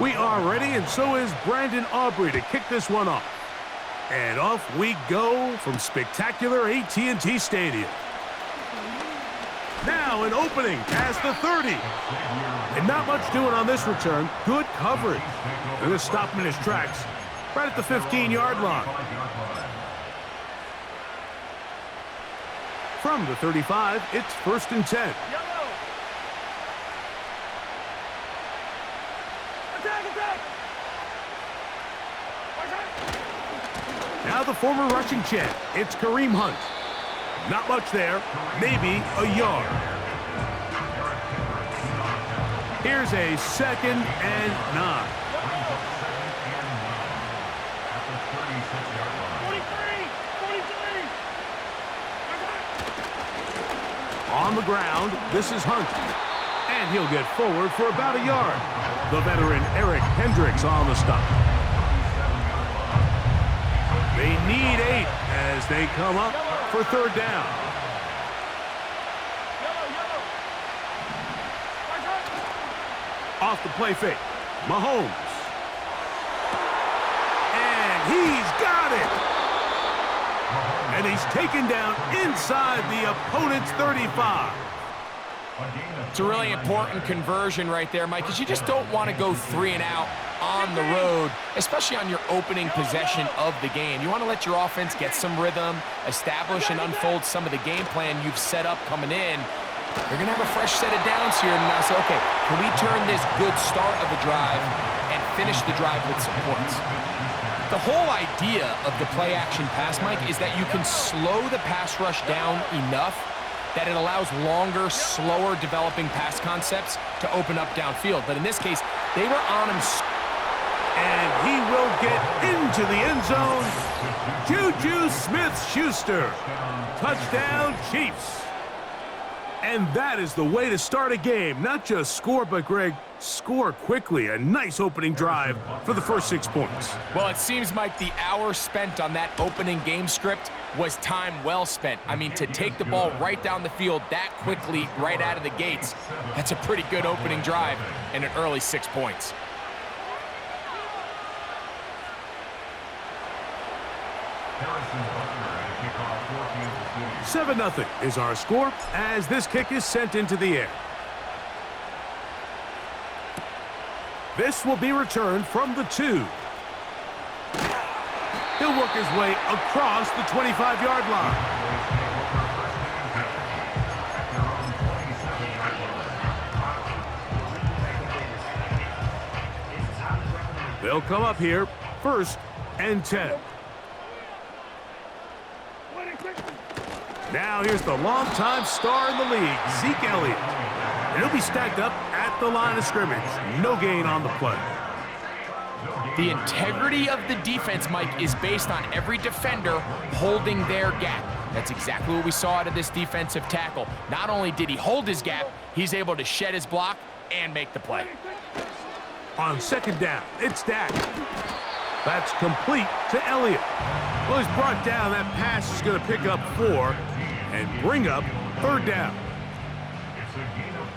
We are ready, and so is Brandon Aubrey to kick this one off. And off we go from spectacular AT&T Stadium. Now an opening past the 30. And not much doing on this return. Good coverage. They're going to stop him in his tracks right at the 15-yard line. From the 35, it's 1st and 10. Now the former rushing champ, it's Kareem Hunt. Not much there, maybe a yard. Here's a 2nd and 9. On the ground, this is Hunt. And he'll get forward for about a yard. The veteran Eric Hendricks on the stop. They need 8 as they come up for 3rd down. Off the play fake, Mahomes. And he's got it. And he's taken down inside the opponent's 35. It's a really important conversion right there, Mike, because you just don't want to go 3 and out on the road, especially on your opening possession of the game. You want to let your offense get some rhythm, establish and unfold some of the game plan you've set up coming in. You're going to have a fresh set of downs here, and now say, okay, can we turn this good start of the drive and finish the drive with some points? The whole idea of the play-action pass, Mike, is that you can slow the pass rush down enough that it allows longer, slower developing pass concepts to open up downfield. But in this case, they were on him. And he will get into the end zone. Juju Smith-Schuster. Touchdown, Chiefs. And that is the way to start a game. Not just score, but, Greg, score quickly. A nice opening drive for the first 6 points. Well, it seems, Mike, the hour spent on that opening game script was time well spent. I mean, to take the ball right down the field that quickly, right out of the gates, that's a pretty good opening drive and an early 6 points. – 7-0 is our score as this kick is sent into the air. This will be returned from the 2. He'll work his way across the 25-yard line. They'll come up here, 1st and 10. Now here's the longtime star in the league, Zeke Elliott. And he'll be stacked up at the line of scrimmage. No gain on the play. The integrity of the defense, Mike, is based on every defender holding their gap. That's exactly what we saw out of this defensive tackle. Not only did he hold his gap, he's able to shed his block and make the play. On 2nd down, it's Dak. That's complete to Elliott. Well, he's brought down. That pass is going to pick up 4 and bring up 3rd down. It's a gain of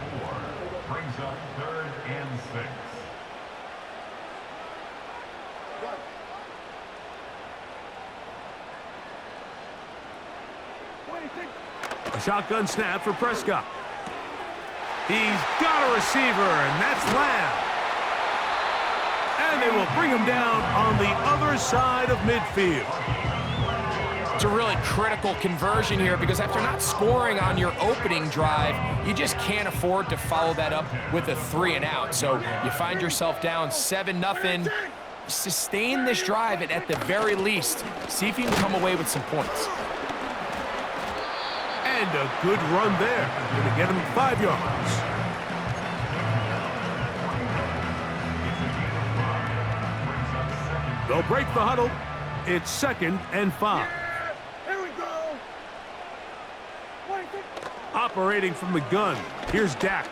4. Brings up 3rd and 6. A shotgun snap for Prescott. He's got a receiver, and that's Lamb. And they will bring him down on the other side of midfield. It's a really critical conversion here because after not scoring on your opening drive, you just can't afford to follow that up with a 3 and out. So you find yourself down 7-0. Sustain this drive and at the very least, see if you can come away with some points. And a good run there. Going to get him 5 yards. They'll break the huddle. It's 2nd and 5. Here we go. Operating from the gun, here's Dak.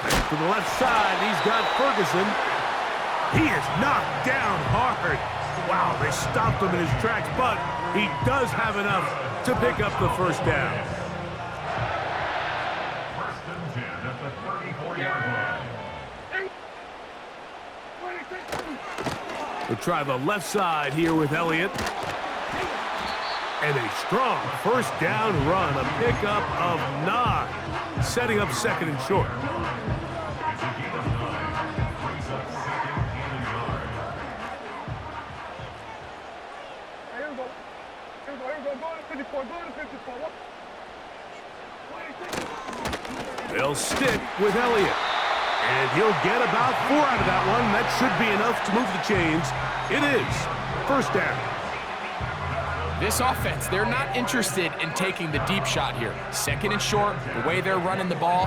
Back to the left side, he's got Ferguson. He is knocked down hard. Wow, they stopped him in his tracks, but he does have enough to pick up the 1st down. 1st and 10 at the 34-yard line. We'll try the left side here with Elliott. And a strong first down run, a pickup of 9, setting up second and short. It's a gain of 9. Brings up second and a yard. Here we go. Here we go. Here we go. Go to 54. Go to 54. They'll stick with Elliott. And he'll get about 4 out of that one. That should be enough to move the chains. It is first down. This offense, they're not interested in taking the deep shot here. Second and short, the way they're running the ball,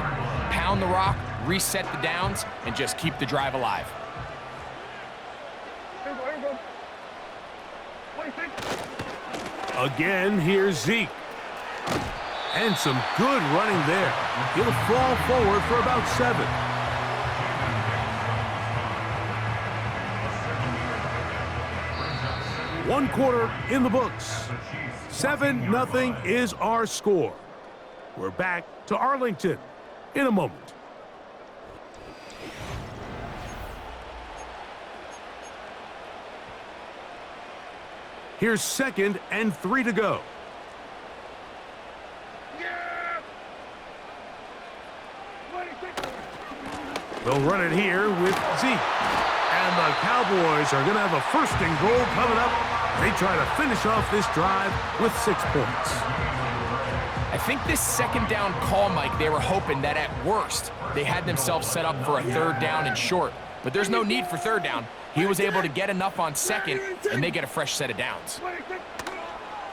pound the rock, reset the downs, and just keep the drive alive. Here we go. Here we go. Again, here's Zeke. And some good running there. He'll fall forward for about 7. One quarter in the books. 7-0 is our score. We're back to Arlington in a moment. Here's 2nd and 3 to go. They'll run it here with Zeke. And the Cowboys are going to have a 1st and goal coming up. They try to finish off this drive with 6 points. I think this 2nd down call, Mike, they were hoping that at worst, they had themselves set up for a 3rd down and short. But there's no need for 3rd down. He was able to get enough on 2nd, and they get a fresh set of downs.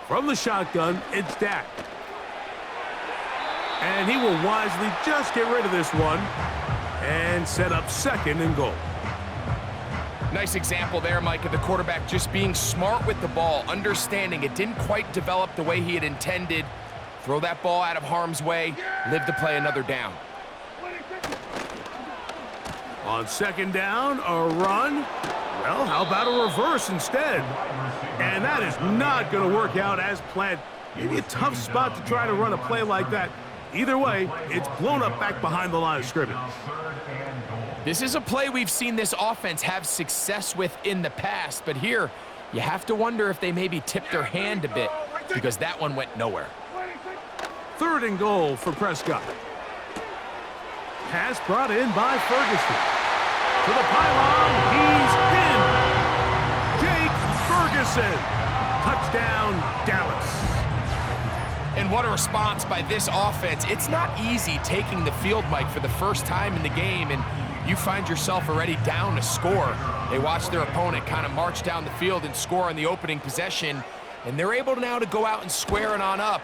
From the shotgun, it's Dak. And he will wisely just get rid of this one and set up 2nd and goal. Nice example there, Mike, of the quarterback just being smart with the ball, understanding it didn't quite develop the way he had intended. Throw that ball out of harm's way, live to play another down. On 2nd down, a run. Well, how about a reverse instead? And that is not going to work out as planned. Maybe a tough spot to try to run a play like that. Either way, it's blown up back behind the line of scrimmage. This is a play we've seen this offense have success with in the past, but here, you have to wonder if they maybe tipped their hand a bit, because that one went nowhere. 3rd and goal for Prescott. Pass brought in by Ferguson. To the pylon, he's in. Jake Ferguson. Touchdown, Dallas. And what a response by this offense. It's not easy taking the field, Mike, for the first time in the game, and you find yourself already down a score. They watch their opponent kind of march down the field and score on the opening possession, and they're able now to go out and square it on up.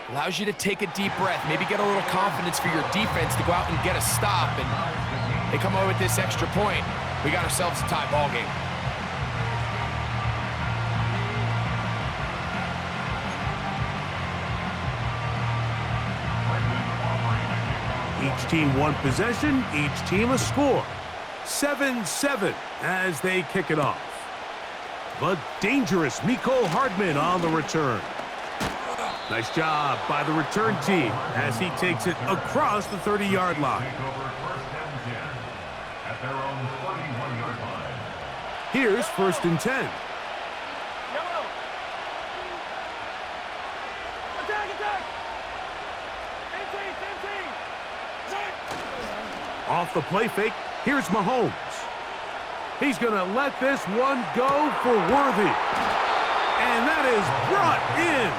Allows you to take a deep breath, maybe get a little confidence for your defense to go out and get a stop, and they come away with this extra point. We got ourselves a tie ball game. Each team one possession, each team a score. 7-7 as they kick it off. The dangerous Mecole Hardman on the return. Nice job by the return team as he takes it across the 30-yard line. Here's 1st and 10. Off the play fake, here's Mahomes. He's going to let this one go for Worthyyy. And that is brought in.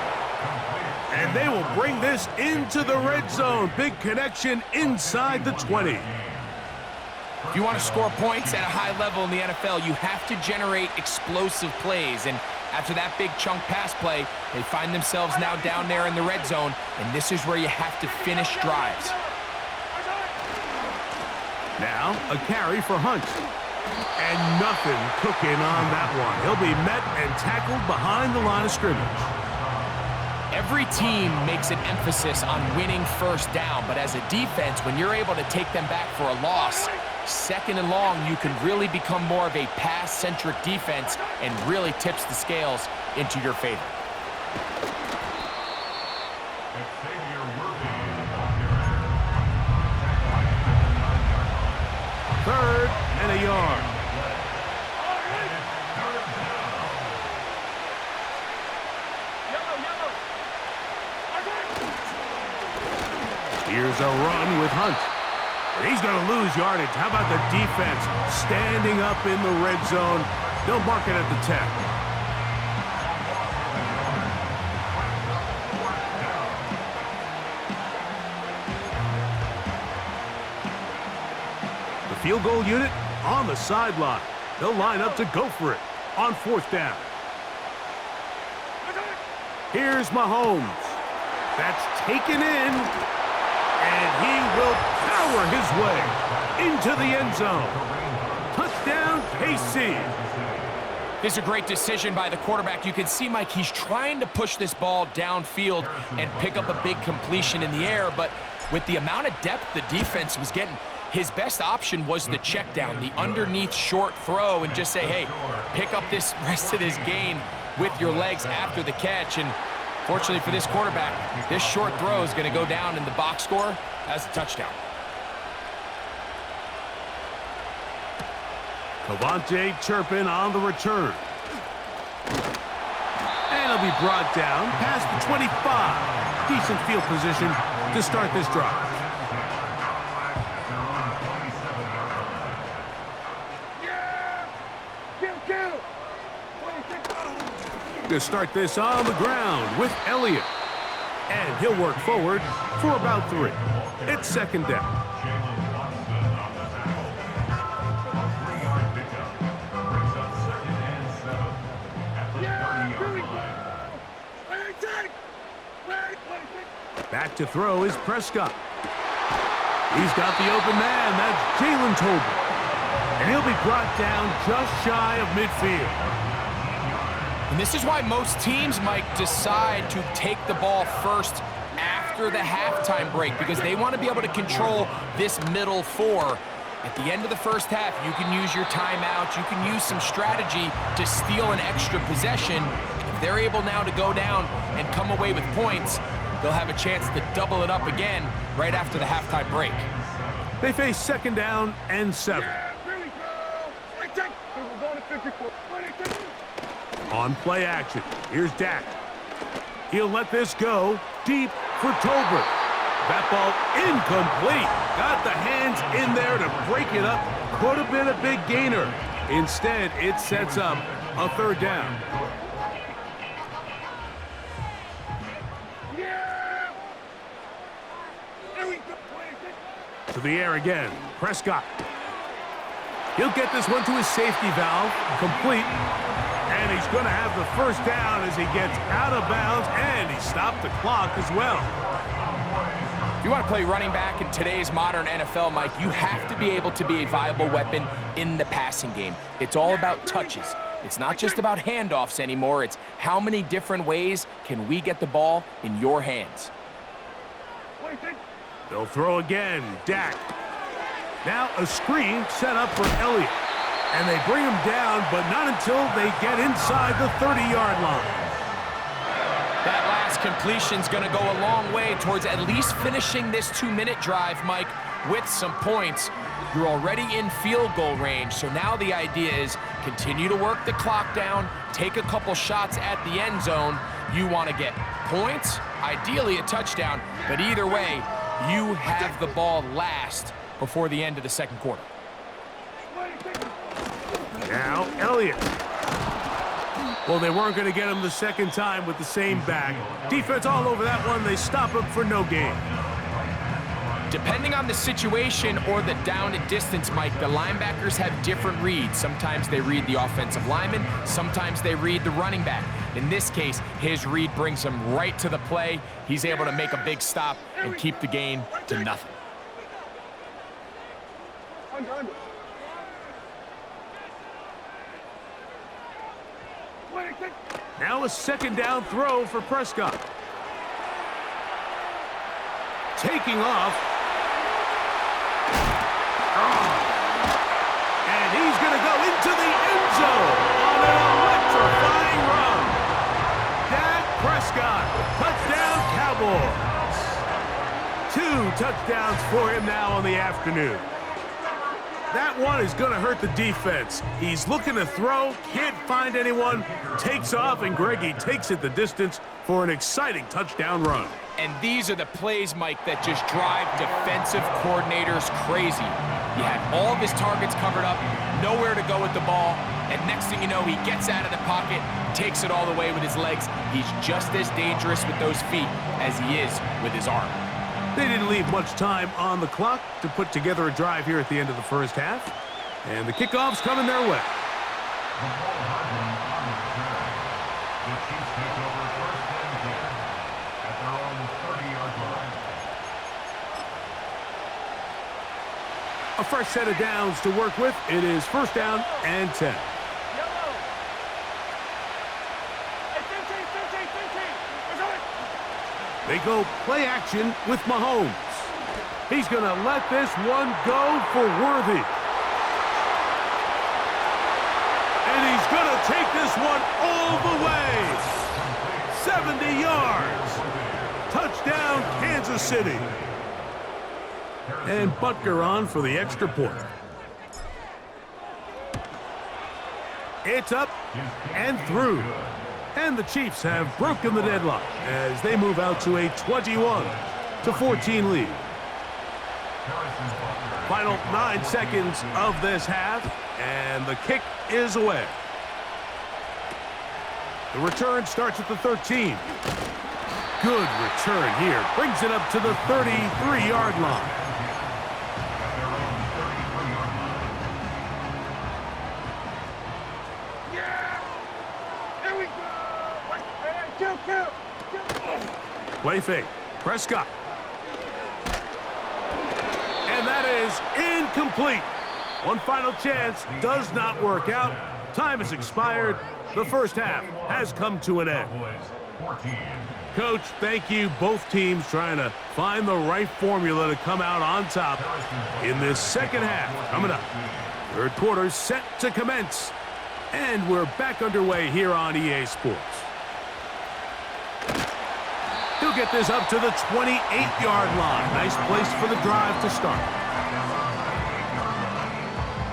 And they will bring this into the red zone. Big connection inside the 20. If you want to score points at a high level in the NFL, you have to generate explosive plays. And after that big chunk pass play, they find themselves now down there in the red zone. And this is where you have to finish drives. Now, a carry for Hunt. And nothing cooking on that one. He'll be met and tackled behind the line of scrimmage. Every team makes an emphasis on winning first down, but as a defense, when you're able to take them back for a loss, 2nd and long, you can really become more of a pass-centric defense and really tips the scales into your favor. Third and a yard. There's a run with Hunt. And he's going to lose yardage. How about the defense standing up in the red zone? They'll mark it at the 10. The field goal unit on the sideline. They'll line up to go for it on 4th down. Here's Mahomes. That's taken in, and he will power his way into the end zone. Touchdown, KC. This is a great decision by the quarterback. You can see, Mike, he's trying to push this ball downfield and pick up a big completion in the air, but with the amount of depth the defense was getting, his best option was the check down, the underneath short throw, and just say, hey, pick up this rest of this gain with your legs after the catch. And fortunately for this quarterback, this short throw is going to go down in the box score as a touchdown. Cavante Turpin on the return. And he'll be brought down past the 25. Decent field position to start this drive. To start this on the ground with Elliott. And he'll work forward for about 3. It's 2nd down. Back to throw is Prescott. He's got the open man. That's Jalen Tolbert. And he'll be brought down just shy of midfield. And this is why most teams, Mike, decide to take the ball first after the halftime break, because they want to be able to control this middle 4. At the end of the first half, you can use your timeout. You can use some strategy to steal an extra possession. If they're able now to go down and come away with points, they'll have a chance to double it up again right after the halftime break. They face 2nd down and 7. On play action, here's Dak. He'll let this go deep for Tolbert. That ball incomplete. Got the hands in there to break it up. Could have been a big gainer. Instead, it sets up a 3rd down. To the air again, Prescott. He'll get this one to his safety valve, complete. And he's going to have the 1st down as he gets out of bounds, and he stopped the clock as well. If you want to play running back in today's modern NFL, Mike, you have to be able to be a viable weapon in the passing game. It's all about touches. It's not just about handoffs anymore. It's how many different ways can we get the ball in your hands. They'll throw again. Dak. Now a screen set up for Elliott. And they bring him down, but not until they get inside the 30-yard line. That last completion's going to go a long way towards at least finishing this 2-minute drive, Mike, with some points. You're already in field goal range, so now the idea is continue to work the clock down, take a couple shots at the end zone. You want to get points, ideally a touchdown, but either way, you have the ball last before the end of the 2nd quarter. Now, Elliott. Well, they weren't going to get him the 2nd time with the same back. Defense all over that one. They stop him for no gain. Depending on the situation or the down and distance, Mike, the linebackers have different reads. Sometimes they read the offensive lineman. Sometimes they read the running back. In this case, his read brings him right to the play. He's able to make a big stop and keep the gain to nothing. Now a 2nd down throw for Prescott. Taking off. And he's going to go into the end zone on an electrifying run. Dak Prescott, touchdown Cowboys. 2 touchdowns for him now on the afternoon. That one is going to hurt the defense. He's looking to throw, can't find anyone, takes off, and Greggy takes it the distance for an exciting touchdown run. And these are the plays, Mike, that just drive defensive coordinators crazy. You had all of his targets covered up, nowhere to go with the ball, and next thing you know, he gets out of the pocket, takes it all the way with his legs. He's just as dangerous with those feet as he is with his arm. They didn't leave much time on the clock to put together a drive here at the end of the first half. And the kickoff's coming their way. The Chiefs take over first and 10 at their own 30-yard line. A fresh set of downs to work with. It is first down and 10. They go play action with Mahomes. He's going to let this one go for Worthyyy. And he's going to take this one all the way. 70 yards. Touchdown, Kansas City. And Butker on for the extra point. It's up and through. And the Chiefs have broken the deadlock as they move out to a 21-14 lead. Final 9 seconds of this half, and the kick is away. The return starts at the 13. Good return here. Brings it up to the 33-yard line. Play fake. Prescott. And that is incomplete. One final chance does not work out. Time has expired. The first half has come to an end. Coach, thank you. Both teams trying to find the right formula to come out on top in this second half. Coming up, third quarter set to commence. And we're back underway here on EA Sports. He'll get this up to the 28-yard line. Nice place for the drive to start.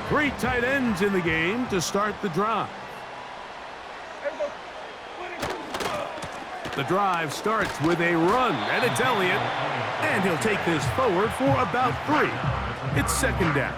3 tight ends in the game to start the drive. The drive starts with a run, and it's Elliott. And he'll take this forward for about 3. It's second down.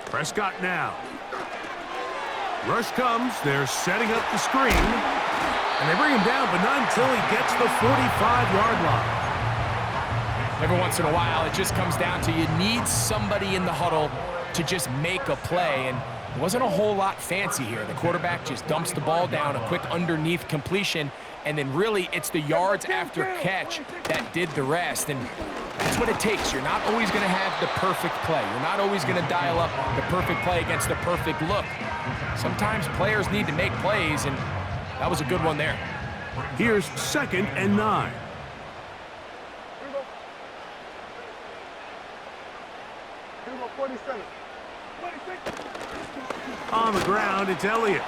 Prescott now. Rush comes. They're setting up the screen. And they bring him down, but not until he gets the 45-yard line. Every once in a while, it just comes down to you need somebody in the huddle to just make a play. And it wasn't a whole lot fancy here. The quarterback just dumps the ball down, a quick underneath completion. And then really, it's the yards after catch that did the rest. And that's what it takes. You're not always going to have the perfect play. You're not always going to dial up the perfect play against the perfect look. Sometimes players need to make plays, and that was a good one there. Here's second and 9. On the ground, it's Elliott.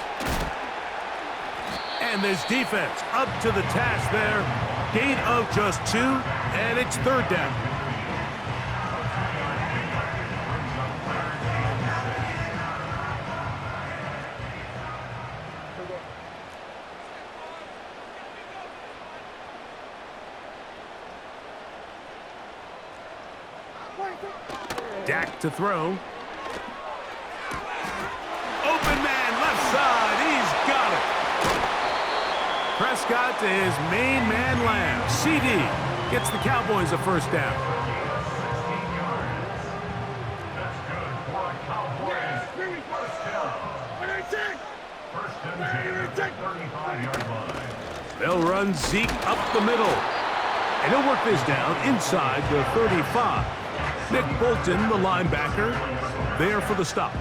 And this defense up to the task there. Gain of just 2, and it's third down. Dak to throw. Open man, left side. He's got it. Prescott to his main man Lamb. CD gets the Cowboys a first down. 16 yards. That's good for a Cowboys first down. First and 10 at the 35-yard line. They'll run Zeke up the middle. And he'll work this down inside the 35. Nick Bolton, the linebacker, there for the stop.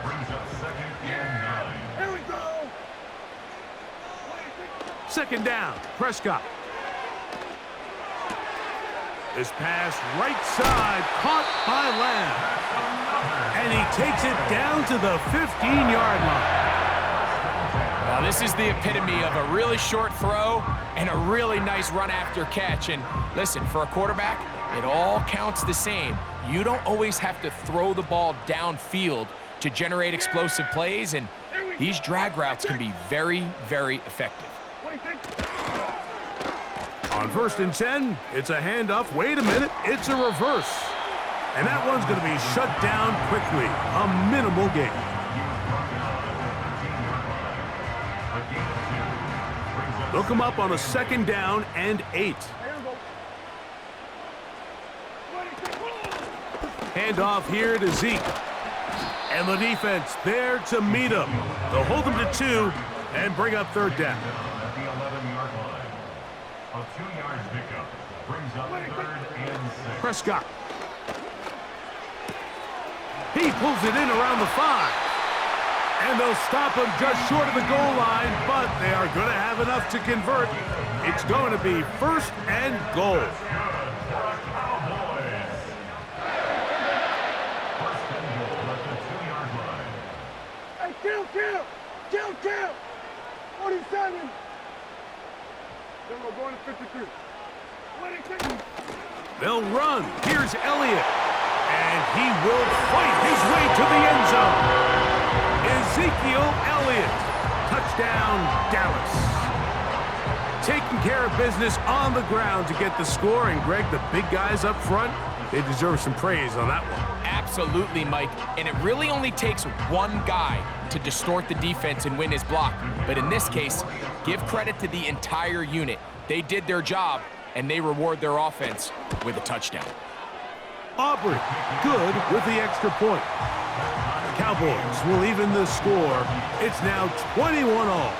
Brings up second and 9. Here we go. Second down, Prescott. This pass right side, caught by Lamb. And he takes it down to the 15-yard line. Now, this is the epitome of a really short throw and a really nice run after catch. And listen, for a quarterback, it all counts the same. You don't always have to throw the ball downfield to generate explosive plays, and these drag routes can be very, very effective. On 1st and 10, it's a handoff. Wait a minute, it's a reverse. And that one's going to be shut down quickly. A minimal gain. They'll come up on a 2nd down and 8. Handoff here to Zeke. And the defense there to meet him. They'll hold him to 2 and bring up 3rd down. At the 11-yard line. A 2-yard pickup brings up 3rd and 6. Prescott. He pulls it in around the 5. And they'll stop him just short of the goal line, but they are going to have enough to convert. It's going to be 1st and goal. Kill! 47! Then we're going to 53. They'll run. Here's Elliott. And he will fight his way to the end zone. Ezekiel Elliott. Touchdown, Dallas. Taking care of business on the ground to get the score. And Greg, the big guys up front, they deserve some praise on that one. Absolutely, Mike. And it really only takes one guy to distort the defense and win his block. But in this case, give credit to the entire unit. They did their job, and they reward their offense with a touchdown. Aubrey, good with the extra point. Cowboys will even the score. It's now 21-all.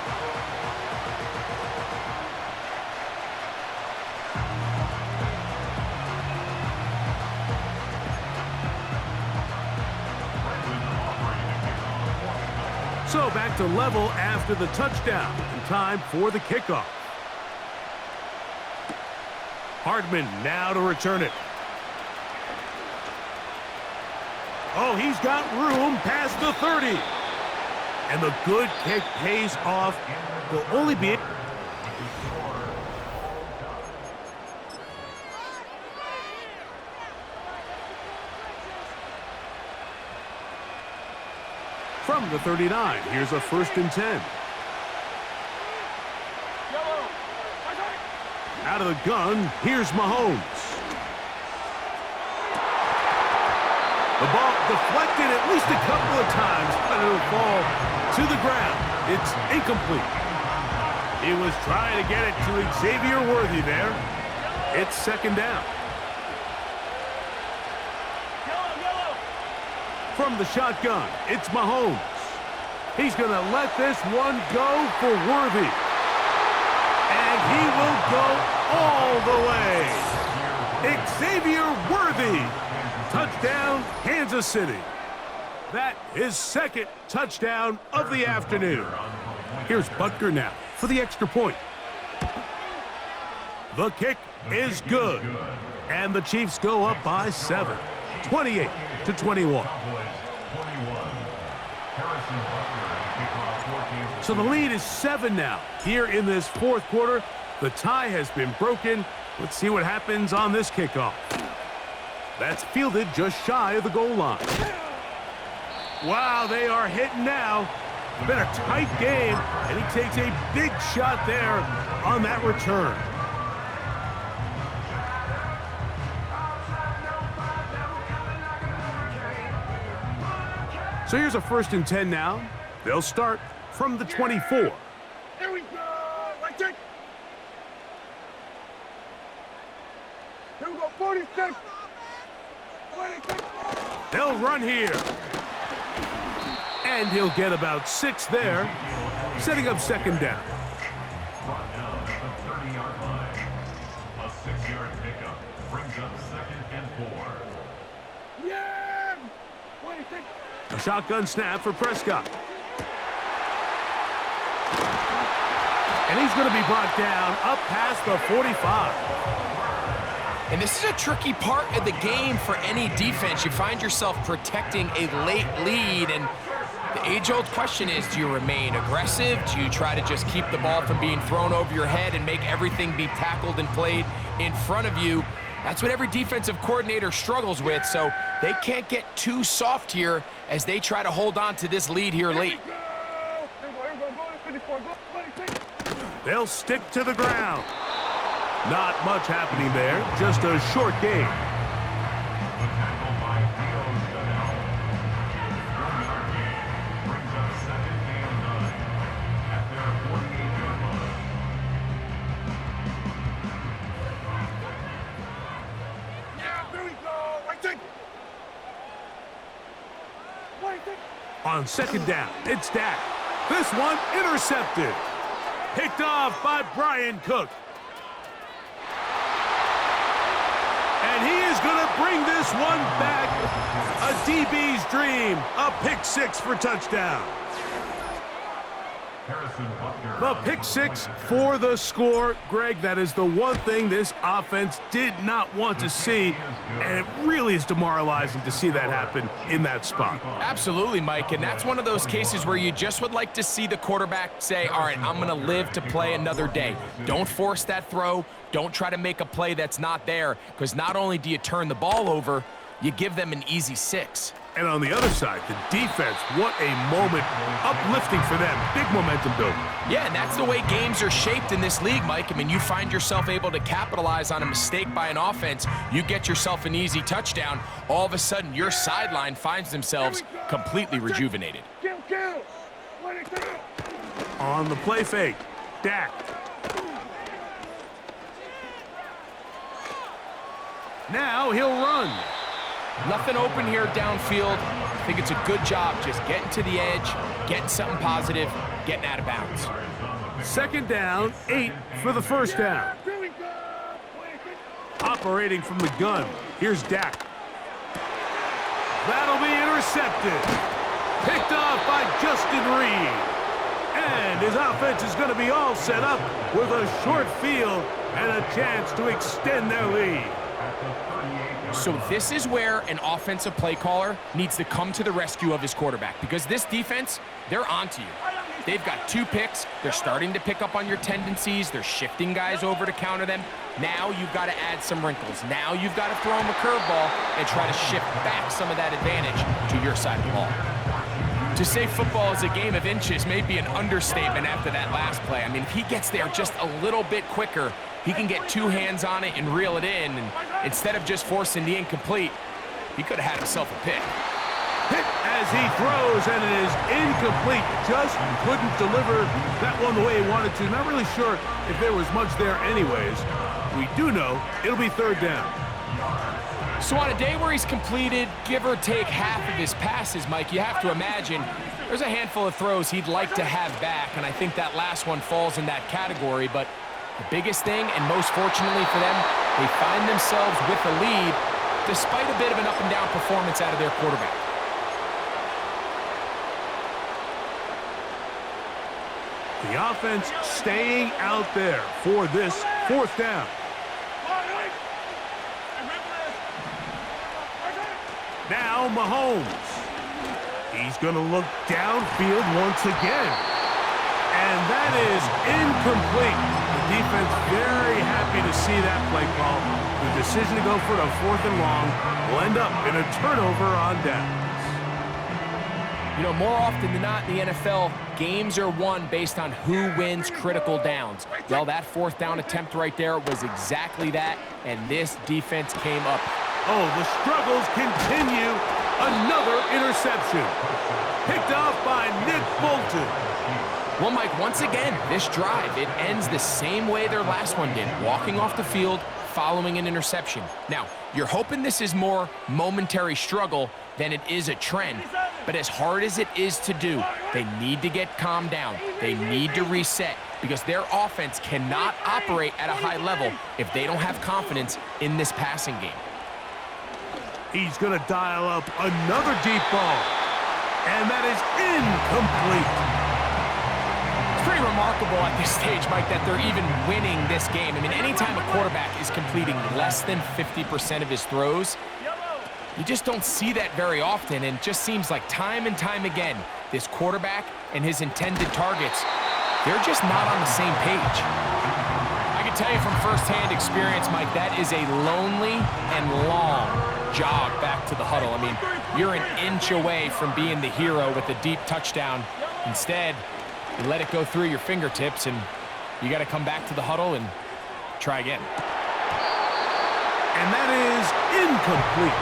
So back to level after the touchdown, and time for the kickoff. Hardman now to return it. Oh, he's got room past the 30. And the good kick pays off. They'll only be... From the 39, here's a 1st and 10. Out of the gun, here's Mahomes. The ball deflected at least a couple of times, but it'll fall to the ground. It's incomplete. He was trying to get it to Xavier Worthyyy there. It's 2nd down. From the shotgun, it's Mahomes. He's going to let this one go for Worthyyy. And he will go all the way. Xavier Worthyyy. Touchdown, Kansas City. That is 2nd touchdown of the afternoon. Here's Butker now for the extra point. The kick is good. And the Chiefs go up by 7. 28-21. So the lead is 7 now. Here in this 4th quarter, the tie has been broken. Let's see what happens on this kickoff. That's fielded just shy of the goal line. Wow, they are hitting now. It's been a tight game, and he takes a big shot there on that return. So here's a 1st and 10 now. They'll start from the 24. Here we go. Let's check. Here we go. 46. 26. They'll run here. And he'll get about 6 there, setting up 2nd down. Brought down at the 30-yard line. A 6-yard pickup brings up 2nd and 4. Yeah. 26. A shotgun snap for Prescott. And he's going to be brought down up past the 45. And this is a tricky part of the game for any defense. You find yourself protecting a late lead, and the age-old question is, do you remain aggressive? Do you try to just keep the ball from being thrown over your head and make everything be tackled and played in front of you? That's what every defensive coordinator struggles with, so they can't get too soft here as they try to hold on to this lead here late. They'll stick to the ground. Not much happening there, just a short game. The tackle by Theo Chanel. 4-yard gain brings up second and 9 at their 48-yard line. Yeah, there we go. Right take. Right take. On second down, it's Dak. This one intercepted. Picked off by Brian Cook. And he is going to bring this one back. A DB's dream. A pick six for touchdown. Harrison Butker. The pick six for the score. Greg, that is the one thing this offense did not want to see, and it really is demoralizing to see that happen in that spot. Absolutely, Mike, and that's one of those cases where you just would like to see the quarterback say, all right, I'm going to live to play another day. Don't force that throw. Don't try to make a play that's not there, because not only do you turn the ball over, you give them an easy 6. And on the other side, the defense, what a moment. Uplifting for them. Big momentum building. Yeah, and that's the way games are shaped in this league, Mike. I mean, you find yourself able to capitalize on a mistake by an offense. You get yourself an easy touchdown. All of a sudden, your sideline finds themselves completely rejuvenated. Kill. On the play fake, Dak. Now he'll run. Nothing open here downfield. I think it's a good job just getting to the edge, getting something positive, getting out of bounds. Second down, 8 for the first down. There we go. Operating from the gun, here's Dak. That'll be intercepted. Picked off by Justin Reed. And his offense is going to be all set up with a short field and a chance to extend their lead. So this is where an offensive play caller needs to come to the rescue of his quarterback, because this defense, they're onto you. They've got 2 picks. They're starting to pick up on your tendencies. They're shifting guys over to counter them. Now you've got to add some wrinkles. Now you've got to throw them a curveball and try to shift back some of that advantage to your side of the ball. To say football is a game of inches may be an understatement after that last play. I mean, if he gets there just a little bit quicker, he can get 2 hands on it and reel it in. And instead of just forcing the incomplete, he could have had himself a pick. Hit as he throws, and it is incomplete. Just couldn't deliver that one the way he wanted to. Not really sure if there was much there anyways. We do know it'll be third down. So on a day where he's completed, give or take half of his passes, Mike, you have to imagine there's a handful of throws he'd like to have back, and I think that last one falls in that category. But the biggest thing, and most fortunately for them, they find themselves with a lead despite a bit of an up-and-down performance out of their quarterback. The offense staying out there for this fourth down. Now Mahomes. He's going to look downfield once again. And that is incomplete. The defense very happy to see that play call. The decision to go for it on 4th and long will end up in a turnover on downs. You know, more often than not in the NFL, games are won based on who wins critical downs. Well, that 4th down attempt right there was exactly that, and this defense came up. Oh, the struggles continue. Another interception. Picked off by Nick Bolton. Well, Mike, once again, this drive, it ends the same way their last one did, walking off the field, following an interception. Now, you're hoping this is more momentary struggle than it is a trend, but as hard as it is to do, they need to get calmed down. They need to reset, because their offense cannot operate at a high level if they don't have confidence in this passing game. He's going to dial up another deep ball. And that is incomplete. 3 pretty remarkable at this stage, Mike, that they're even winning this game. I mean, anytime a quarterback is completing less than 50% of his throws, you just don't see that very often, and it just seems like time and time again, this quarterback and his intended targets, they're just not on the same page. I can tell you from firsthand experience, Mike, that is a lonely and long jog back to the huddle. I mean, you're an inch away from being the hero with a deep touchdown. Instead, you let it go through your fingertips, and you got to come back to the huddle and try again. And that is incomplete.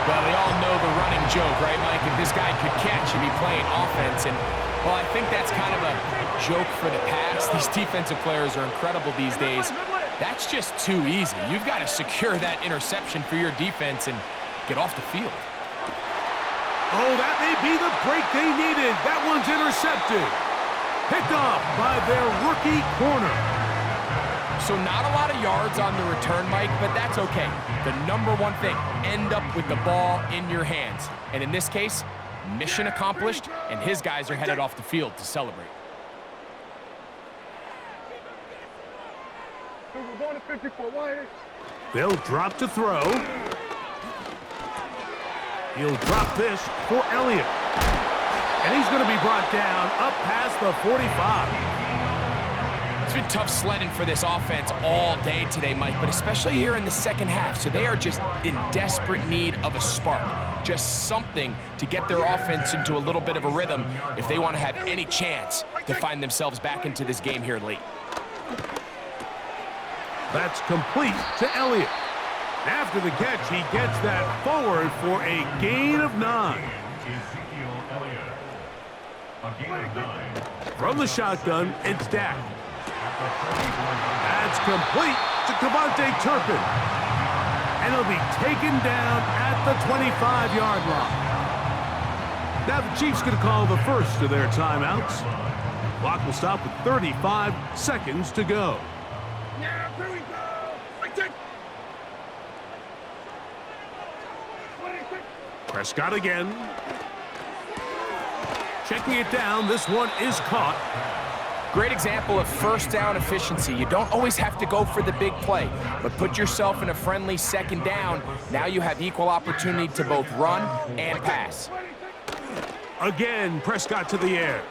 Well, they all know the running joke, right, Mike? If this guy could catch, he'd be playing offense. And, well, I think that's kind of a joke for the past. These defensive players are incredible these days. That's just too easy. You've got to secure that interception for your defense and get off the field. Oh, that may be the break they needed. That one's intercepted. Picked off by their rookie corner. So not a lot of yards on the return, Mike, but that's okay. The number one thing, end up with the ball in your hands. And in this case, mission accomplished, and his guys are headed off the field to celebrate. We're going to 54. Why? They'll drop to throw. He'll drop this for Elliott. And he's going to be brought down up past the 45. It's been tough sledding for this offense all day today, Mike, but especially here in the second half. So they are just in desperate need of a spark, just something to get their offense into a little bit of a rhythm if they want to have any chance to find themselves back into this game here late. That's complete to Elliott. After the catch, he gets that forward for a gain of 9. Ezekiel Elliott. A gain of 9. From the shotgun, it's Dak. That's complete to Cavante Turpin. And he'll be taken down at the 25-yard line. Now the Chiefs going to call the first of their timeouts. Clock will stop with 35 seconds to go. Yeah, here we go. Right there. Prescott again. Checking it down. This one is caught. Great example of first down efficiency. You don't always have to go for the big play, but put yourself in a friendly second down. Now you have equal opportunity to both run and pass. Again, Prescott to the air.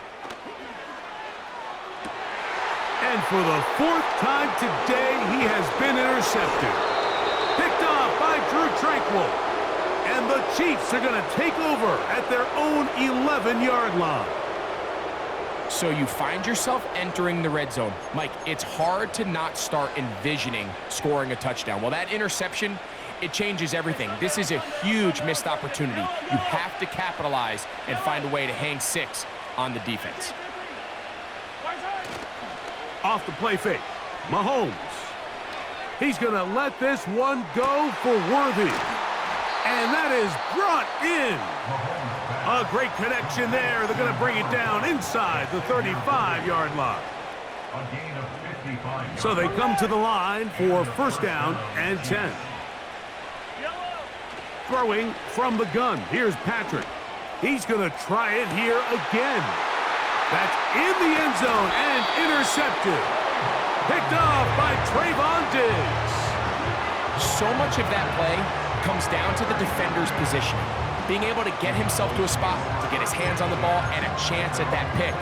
And for the 4th time today, he has been intercepted. Picked off by Drew Tranquill. And the Chiefs are going to take over at their own 11-yard line. So you find yourself entering the red zone. Mike, it's hard to not start envisioning scoring a touchdown. Well, that interception, it changes everything. This is a huge missed opportunity. You have to capitalize and find a way to hang 6 on the defense. Off the play fake, Mahomes. He's going to let this one go for Worthyyy. And that is brought in. A great connection there. They're going to bring it down inside the 35-yard line. A gain of 55 yards. So they come to the line for first down and 10. Throwing from the gun. Here's Patrick. He's going to try it here again. That's in the end zone and intercepted. Picked off by Trayvon Diggs. So much of that play comes down to the defender's position. Being able to get himself to a spot, to get his hands on the ball, and a chance at that pick.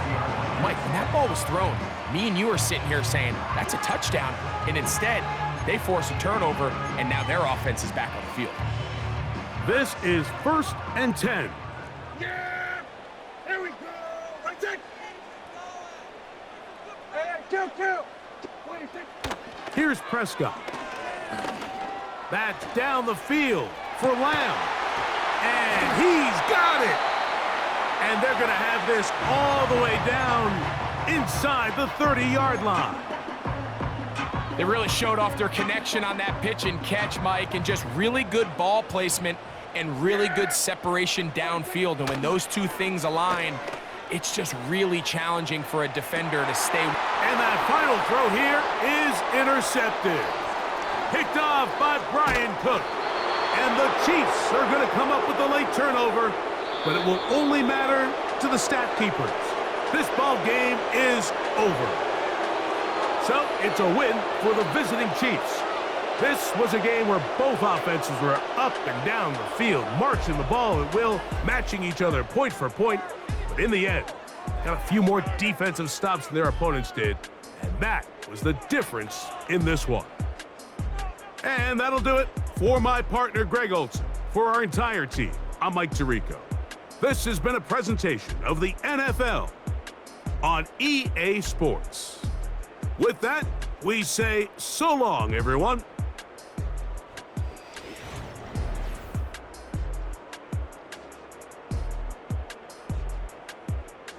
Mike, when that ball was thrown, me and you are sitting here saying, that's a touchdown. And instead, they force a turnover, and now their offense is back on the field. This is first and 10. Yeah! Here we go! Right there! Hey, kill! Wait, Here's Prescott. That's down the field for Lamb. And he's got it. And they're going to have this all the way down inside the 30-yard line. They really showed off their connection on that pitch and catch, Mike, and just really good ball placement and really good separation downfield. And when those two things align, it's just really challenging for a defender to stay. And that final throw here is intercepted. Picked off by Brian Cook. And the Chiefs are going to come up with a late turnover, but it will only matter to the stat keepers. This ball game is over. So it's a win for the visiting Chiefs. This was a game where both offenses were up and down the field, marching the ball at will, matching each other point for point. But in the end, got a few more defensive stops than their opponents did, and that was the difference in this one. And that'll do it for my partner, Greg Olson. For our entire team, I'm Mike Tirico. This has been a presentation of the NFL on EA Sports. With that, we say so long, everyone.